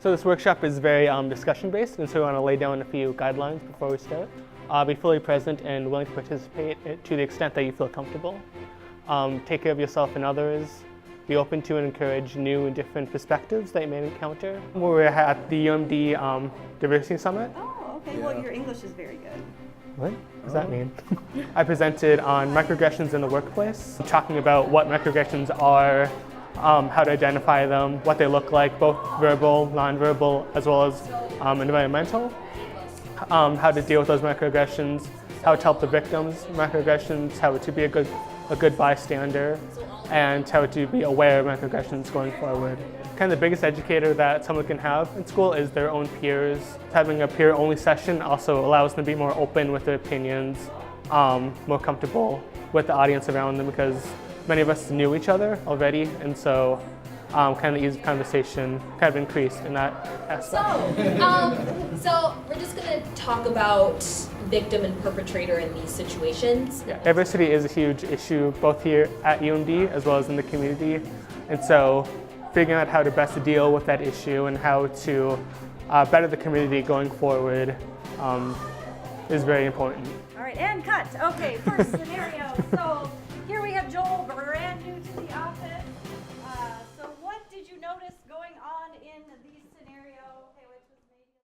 So this workshop is very discussion-based, and so we want to lay down a few guidelines before we start. Be fully present and willing to participate to the extent that you feel comfortable. Take care of yourself and others. Be open to and encourage new and different perspectives that you may encounter. We're at the UMD Diversity Summit. Oh, okay. Yeah. Well, your English is very good. What does that mean? I presented on microaggressions in the workplace, talking about what microaggressions are, how to identify them, what they look like, both verbal, nonverbal, as well as environmental, how to deal with those microaggressions, how to help the victims of microaggressions, how to be a good bystander, and how to be aware of microaggressions going forward. Kind of the biggest educator that someone can have in school is their own peers. Having a peer-only session also allows them to be more open with their opinions, more comfortable with the audience around them, because many of us knew each other already, and so kind of the ease of conversation kind of increased in that aspect. So we're just going to talk about victim and perpetrator in these situations. Yeah, diversity is a huge issue both here at UMD as well as in the community, and so figuring out how to best deal with that issue and how to better the community going forward is very important. All right, and cut. Okay, first scenario. So